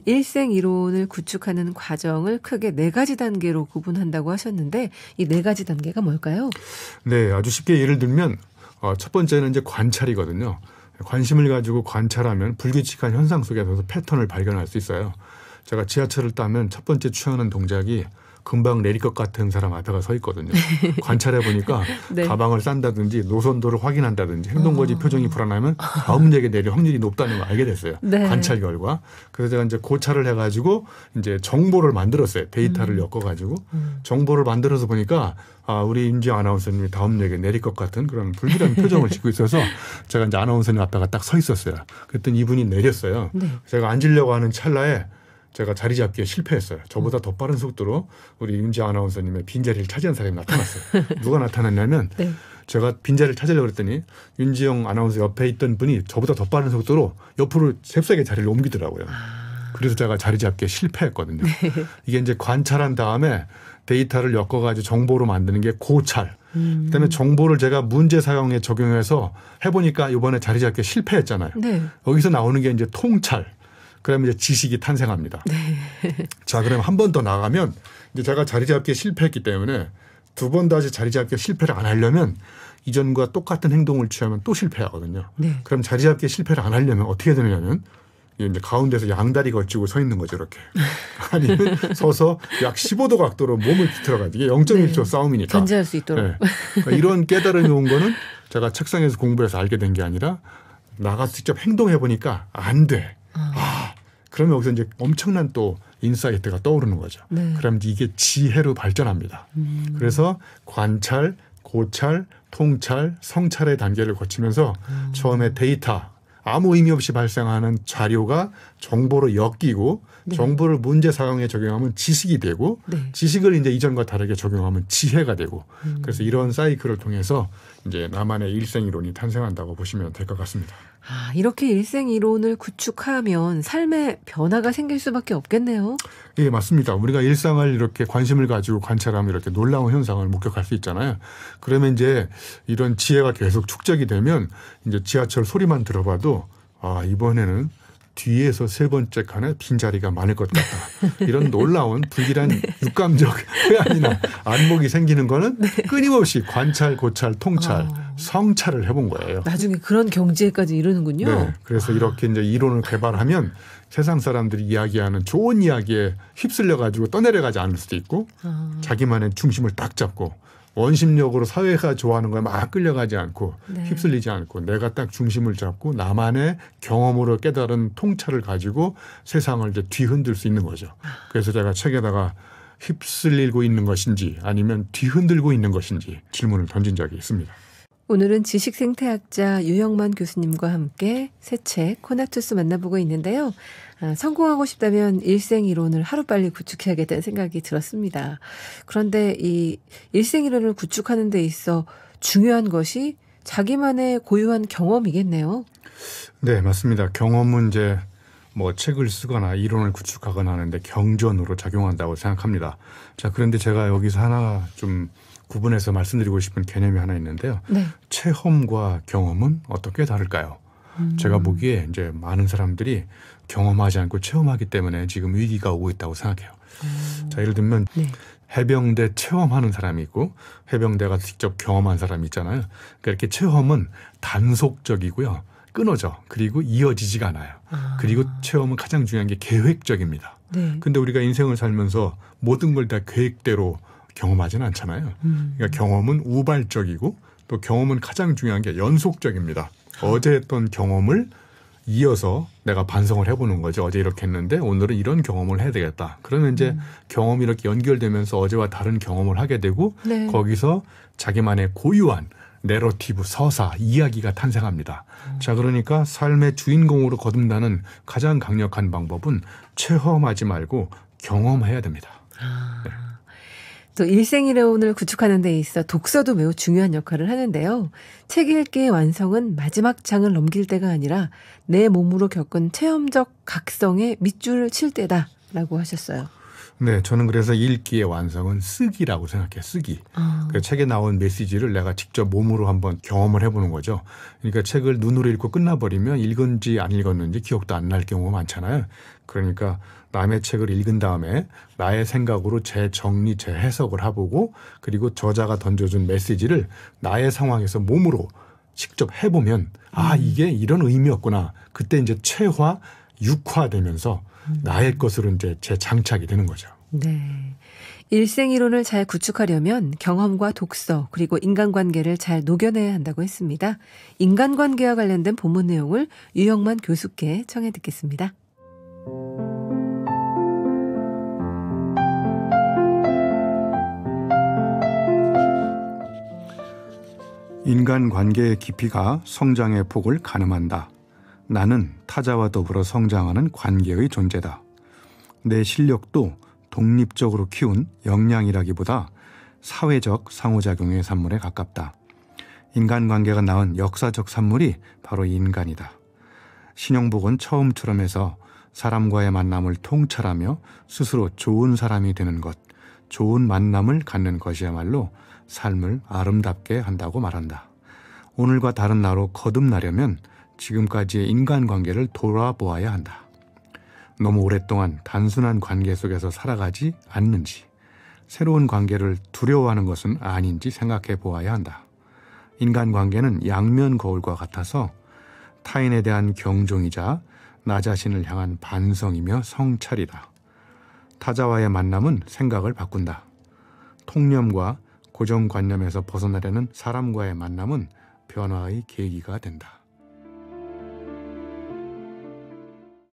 일생 이론을 구축하는 과정을 크게 네 가지 단계로 구분한다고 하셨는데 이 네 가지 단계가 뭘까요? 네, 아주 쉽게 예를 들면 첫 번째는 이제 관찰이거든요. 관심을 가지고 관찰하면 불규칙한 현상 속에서 패턴을 발견할 수 있어요. 제가 지하철을 타면 첫 번째 취하는 동작이 금방 내릴 것 같은 사람 앞에 서 있거든요. 관찰해 보니까 네. 가방을 싼다든지 노선도를 확인한다든지 행동거지 표정이 불안하면 다음 역에 내릴 확률이 높다는 걸 알게 됐어요. 네. 관찰 결과. 그래서 제가 이제 고찰을 해가지고 이제 정보를 만들었어요. 데이터를 엮어가지고 정보를 만들어서 보니까 우리 임지영 아나운서님이 다음 역에 내릴 것 같은 그런 불길한 표정을 짓고 있어서 제가 이제 아나운서님 앞에가 딱 서 있었어요. 그랬더니 이분이 내렸어요. 네. 제가 앉으려고 하는 찰나에 제가 자리 잡기에 실패했어요. 저보다 더 빠른 속도로 우리 임지영 아나운서님의 빈자리를 차지한 사람이 나타났어요. 누가 나타났냐면 네. 제가 빈자리를 찾으려고 그랬더니 윤지영 아나운서 옆에 있던 분이 저보다 더 빠른 속도로 옆으로 잽싸게 자리를 옮기더라고요. 그래서 제가 자리 잡기에 실패했거든요. 네. 이게 이제 관찰한 다음에 데이터를 엮어가지고 정보로 만드는 게 고찰. 그다음에 정보를 제가 문제 사용에 적용해서 해보니까 이번에 자리 잡기에 실패했잖아요. 네. 여기서 나오는 게 이제 통찰. 그러면 이제 지식이 탄생합니다. 네. 자, 그럼 한 번 더 나가면 이제 제가 자리 잡기에 실패했기 때문에 두 번 다시 자리 잡기에 실패를 안 하려면 이전과 똑같은 행동을 취하면 또 실패하거든요. 네. 그럼 자리 잡기에 실패를 안 하려면 어떻게 되느냐면 이제 가운데서 양다리 걸치고 서 있는 거죠, 이렇게. 아니면 서서 약 15도 각도로 몸을 비틀어가지고 이게 0.1초 네. 싸움이니까. 견제할 수 있도록. 네. 그러니까 이런 깨달음이 온 거는 제가 책상에서 공부해서 알게 된 게 아니라 나가서 직접 행동해 보니까 안 돼. 그러면 여기서 이제 엄청난 또 인사이트가 떠오르는 거죠. 네. 그럼 이게 지혜로 발전합니다. 그래서 관찰, 고찰, 통찰, 성찰의 단계를 거치면서 처음에 데이터, 아무 의미 없이 발생하는 자료가 정보로 엮이고 네. 정보를 문제 사용에 적용하면 지식이 되고 네. 지식을 이제 이전과 다르게 적용하면 지혜가 되고 그래서 이런 사이클을 통해서 이제 나만의 일생 이론이 탄생한다고 보시면 될 것 같습니다. 이렇게 일생 이론을 구축하면 삶에 변화가 생길 수밖에 없겠네요. 예, 맞습니다. 우리가 일상을 이렇게 관심을 가지고 관찰하면 이렇게 놀라운 현상을 목격할 수 있잖아요. 그러면 이제 이런 지혜가 계속 축적이 되면 이제 지하철 소리만 들어봐도 이번에는 뒤에서 세 번째 칸에 빈자리가 많을 것 같다. 이런 놀라운 불길한 육감적 회한이나 안목이 생기는 거는 끊임없이 관찰, 고찰, 통찰, 성찰을 해본 거예요. 나중에 그런 경지에까지 이르는군요. 네, 그래서 이렇게 이제 이론을 개발하면 세상 사람들이 이야기하는 좋은 이야기에 휩쓸려 가지고 떠내려가지 않을 수도 있고 자기만의 중심을 딱 잡고 원심력으로 사회가 좋아하는 거에 막 끌려가지 않고 네. 휩쓸리지 않고 내가 딱 중심을 잡고 나만의 경험으로 깨달은 통찰을 가지고 세상을 이제 뒤흔들 수 있는 거죠. 그래서 제가 책에다가 휩쓸리고 있는 것인지 아니면 뒤흔들고 있는 것인지 질문을 던진 적이 있습니다. 오늘은 지식생태학자 유영만 교수님과 함께 새 책 코나투스 만나보고 있는데요. 성공하고 싶다면 일생이론을 하루빨리 구축해야겠다는 생각이 들었습니다. 그런데 이 일생이론을 구축하는 데 있어 중요한 것이 자기만의 고유한 경험이겠네요. 네, 맞습니다. 경험은 이제 뭐 책을 쓰거나 이론을 구축하거나 하는데 경전으로 작용한다고 생각합니다. 자, 그런데 제가 여기서 하나 좀 구분해서 말씀드리고 싶은 개념이 하나 있는데요. 네. 체험과 경험은 어떻게 다를까요? 제가 보기에 이제 많은 사람들이 경험하지 않고 체험하기 때문에 지금 위기가 오고 있다고 생각해요. 자, 예를 들면 네. 해병대 체험하는 사람이 있고 해병대가 직접 경험한 사람이 있잖아요. 그러니까 이렇게 체험은 단속적이고요. 끊어져. 그리고 이어지지가 않아요. 그리고 체험은 가장 중요한 게 계획적입니다. 네. 근데 우리가 인생을 살면서 모든 걸 다 계획대로 경험하지는 않잖아요. 그러니까 경험은 우발적이고 또 경험은 가장 중요한 게 연속적입니다. 어제 했던 경험을 이어서 내가 반성을 해보는 거죠. 어제 이렇게 했는데 오늘은 이런 경험을 해야 되겠다. 그러면 이제 경험이 이렇게 연결되면서 어제와 다른 경험을 하게 되고 네. 거기서 자기만의 고유한 내러티브, 서사, 이야기가 탄생합니다. 자, 그러니까 삶의 주인공으로 거듭나는 가장 강력한 방법은 체험하지 말고 경험해야 됩니다. 네. 또 일생이론을 구축하는 데 있어 독서도 매우 중요한 역할을 하는데요. 책 읽기의 완성은 마지막 장을 넘길 때가 아니라 내 몸으로 겪은 체험적 각성에 밑줄을 칠 때다라고 하셨어요. 네, 저는 그래서 읽기의 완성은 쓰기라고 생각해요. 쓰기. 그 책에 나온 메시지를 내가 직접 몸으로 한번 경험을 해보는 거죠. 그러니까 책을 눈으로 읽고 끝나버리면 읽은지 안 읽었는지 기억도 안 날 경우가 많잖아요. 그러니까 남의 책을 읽은 다음에 나의 생각으로 재정리, 재해석을 해보고 그리고 저자가 던져준 메시지를 나의 상황에서 몸으로 직접 해보면 이게 이런 의미였구나. 그때 이제 체화, 육화되면서 나의 것으로 이제 재장착이 되는 거죠. 네. 일생이론을 잘 구축하려면 경험과 독서 그리고 인간관계를 잘 녹여내야 한다고 했습니다. 인간관계와 관련된 본문 내용을 유영만 교수께 청해 듣겠습니다. 인간관계의 깊이가 성장의 폭을 가늠한다. 나는 타자와 더불어 성장하는 관계의 존재다. 내 실력도 독립적으로 키운 역량이라기보다 사회적 상호작용의 산물에 가깝다. 인간관계가 낳은 역사적 산물이 바로 인간이다. 신영복은 처음처럼해서 사람과의 만남을 통찰하며 스스로 좋은 사람이 되는 것, 좋은 만남을 갖는 것이야말로 삶을 아름답게 한다고 말한다. 오늘과 다른 나로 거듭나려면 지금까지의 인간관계를 돌아보아야 한다. 너무 오랫동안 단순한 관계 속에서 살아가지 않는지, 새로운 관계를 두려워하는 것은 아닌지 생각해 보아야 한다. 인간관계는 양면 거울과 같아서 타인에 대한 경종이자 나 자신을 향한 반성이며 성찰이다. 타자와의 만남은 생각을 바꾼다. 통념과 고정관념에서 벗어나려는 사람과의 만남은 변화의 계기가 된다.